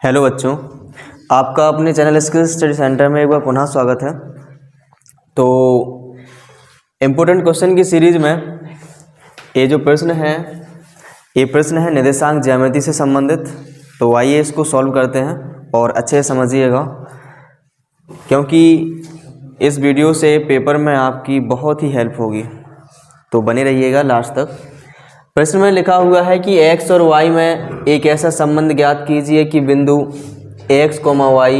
Hello बच्चों, आपका अपने चैनल स्किल्स स्टडी सेंटर में एक बार पुनः स्वागत है। तो इम्पोर्टेंट क्वेश्चन की सीरीज में ये जो प्रश्न है ये प्रश्न है निर्देशांक ज्यामिति से संबंधित। तो आइए इसको सॉल्व करते हैं और अच्छे से समझिएगा, क्योंकि इस वीडियो से पेपर में आपकी बहुत ही हेल्प होगी। तो बने रहिएगा लास्ट तक। प्रश्न में लिखा हुआ है कि x और y में एक ऐसा संबंध ज्ञात कीजिए कि बिंदु x, y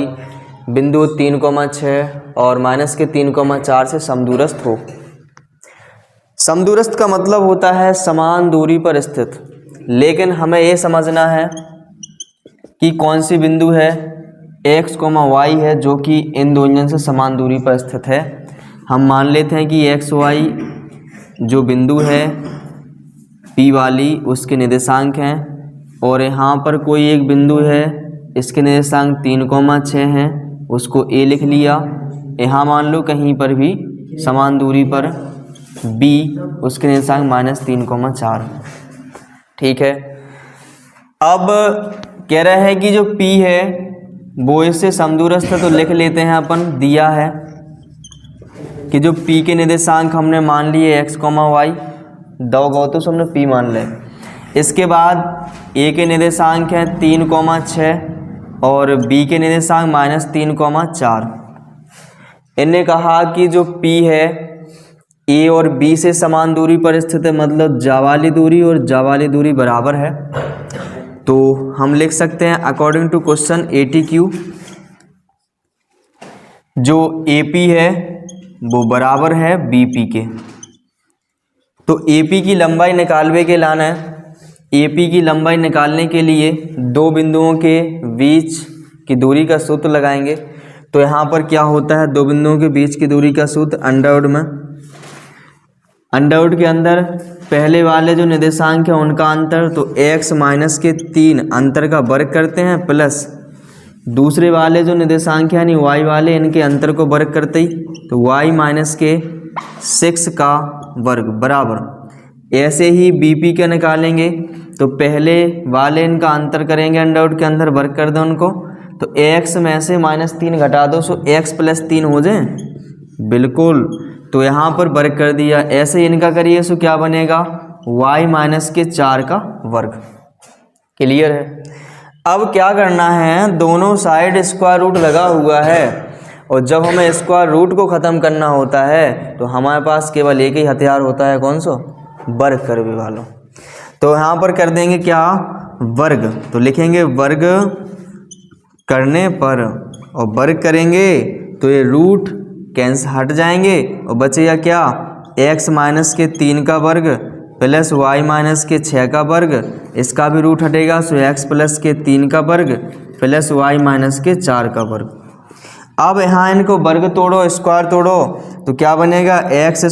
बिंदु 3,6 और -3,4 से समदूरस्थ हो। समदूरस्थ का मतलब होता है समान दूरी पर स्थित, लेकिन हमें ये समझना है कि कौन सी बिंदु है x, y है जो कि इन दोनों से समान दूरी पर स्थित है। हम मान लेते हैं कि x, y जो बिंदु है P वाली उसके निर्देशांक हैं, और यहाँ पर कोई एक बिंदु है इसके निर्देशांक 3,6 हैं, उसको A लिख लिया। यहाँ मान लो कहीं पर भी समान दूरी पर B उसके निर्देशांक -3,4। ठीक है। अब कह रहे हैं कि जो P है वो इससे समदूरस्थ है, तो लिख लेते हैं अपन। दिया है कि जो P के निर्देशांक हमने मान लिए x, y दो गो तो हमने P मान लें। इसके बाद A के निर्देशांक हैं 3,6 और B के निर्देशांक -3,4। इन्हें कहा कि जो P है A और B से समान दूरी पर स्थित है, मतलब जा वाली दूरी और जा वाली दूरी बराबर है। तो हम लिख सकते हैं अकॉर्डिंग टू क्वेश्चन ATQ जो AP है वो बराबर है BP के। तो AP की लंबाई निकालने के लाना है। AP की लंबाई निकालने के लिए दो बिंदुओं के बीच की दूरी का सूत्र लगाएंगे। तो यहाँ पर क्या होता है, दो बिंदुओं के बीच की दूरी का सूत्र अंडरवुड में, अंडरवुड के अंदर पहले वाले जो निर्देशांक है उनका अंतर, तो x - के 3 अंतर का वर्ग करते हैं, प्लस दूसरे वाले जो निर्देशांक है यानी y वाले इनके अंतर को वर्ग करते ही, तो y - के 6 का वर्ग बराबर। ऐसे ही BP का निकालेंगे तो पहले वाले इनका अंतर करेंगे, अंडरवुड के अंदर वर्ग कर दें उनको, तो x में से -3 घटा दो, सो x + 3 हो जाए। बिल्कुल, तो यहाँ पर वर्ग कर दिया। ऐसे इनका करिए सो क्या बनेगा, y - के 4 का वर्ग। क्लियर है। अब क्या करना है, दोनों साइड स्क्वायर रूट लगा हुआ है, और जब हमें स्क्वायर रूट को ख़त्म करना होता है तो हमारे पास केवल एक ही हथियार होता है, कौन सा, वर्ग करने वालों। तो यहाँ पर कर देंगे क्या, वर्ग। तो लिखेंगे वर्ग करने पर, और वर्ग करेंगे तो ये रूट कैंसिल हट जाएंगे और बचेगा क्या, x - के 3 का वर्ग प्लस y - के 6 का वर्ग, इसका भी रूट हटेगा, सो x + के 3 का वर्ग प्लस y - के 4 का वर्ग। अब यहाँ इनको वर्ग तोड़ो, स्क्वायर तोड़ो, तो क्या बनेगा, x²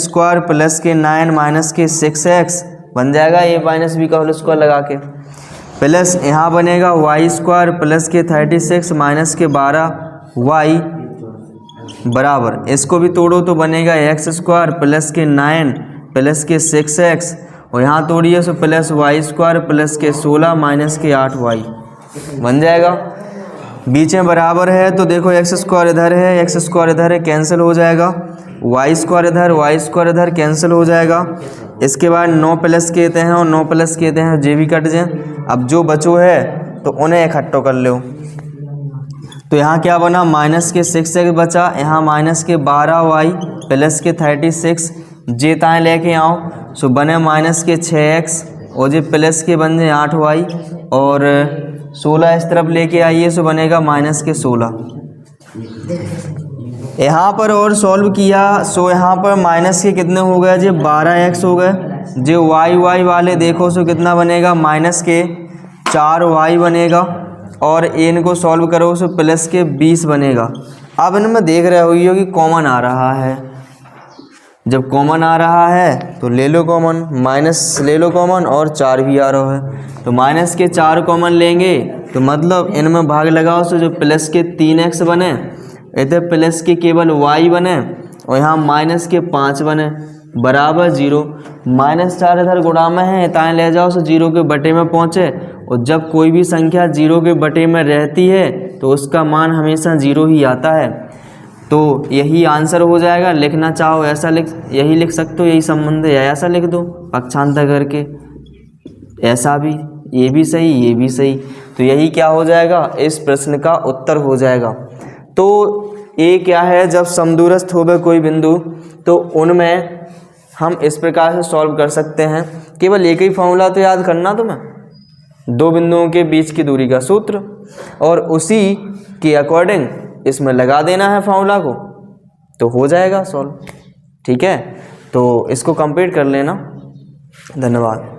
+ के 9 - के 6x बन जाएगा, a - b का होल स्क्वायर लगा के, प्लस यहाँ बनेगा y² + के 36 - के 12y बराबर। इसको भी तोड़ो तो बनेगा x² + के 9 + के 6x, और यहाँ तोड़िए सो प्लस y² + के 16 - के 8y बन जाएगा। बीच में बराबर है तो देखो x² इधर है, x² इधर है, कैंसिल हो जाएगा, y² इधर, y² इधर कैंसिल हो जाएगा। इसके बाद 9 प्लस कहते हैं और 9 प्लस कहते हैं, जे भी कट जाए। अब जो बचो है तो उन्हें इकट्ठा कर लो। तो यहाँ क्या बना, -के 6x बचा, यहाँ -के 12y प्लस के 36 जे ताएँ लेके आओ, सो बने -के 6x और जे प्लस के बन जाए 8y, और 16 इस तरफ लेके आइए, सो बनेगा -के 16। यहाँ पर और सॉल्व किया, सो यहाँ पर माइनस के कितने हो गए जी, 12x हो गए। जो y वाले देखो सो कितना बनेगा, -के 4y बनेगा, और इनको सॉल्व करो सो प्लस के 20 बनेगा। अब इनमें देख रहे हो कि कॉमन आ रहा है, जब कॉमन आ रहा है तो ले लो कॉमन, माइनस ले लो कॉमन, और 4 भी आ रहा है तो के 4 कॉमन लेंगे, तो मतलब इनमें भाग लगाओ सो जो प्लस के 3x बने, इधर प्लस के केवल y बने, और यहाँ के 5 बने बराबर 0। -4 इधर गुणा में है, ताएँ ले जाओ सो 0 के बटे में पहुँचे, और जब कोई भी संख्या 0 के बटे में रहती है तो उसका मान हमेशा 0 ही आता है। तो यही आंसर हो जाएगा। लिखना चाहो ऐसा यही लिख सकते हो, यही संबंध है, या ऐसा लिख दो पक्षांतर करके, ऐसा भी, ये भी सही, ये भी सही। तो यही क्या हो जाएगा, इस प्रश्न का उत्तर हो जाएगा। तो ये क्या है, जब समदूरस्थ होवे कोई बिंदु तो उनमें हम इस प्रकार से सॉल्व कर सकते हैं। केवल एक ही फॉर्मूला तो याद करना तुम्हें, दो बिंदुओं के बीच की दूरी का सूत्र, और उसी के अकॉर्डिंग इसमें लगा देना है फॉर्मूला को, तो हो जाएगा सॉल्व। ठीक है, तो इसको कंप्लीट कर लेना। धन्यवाद।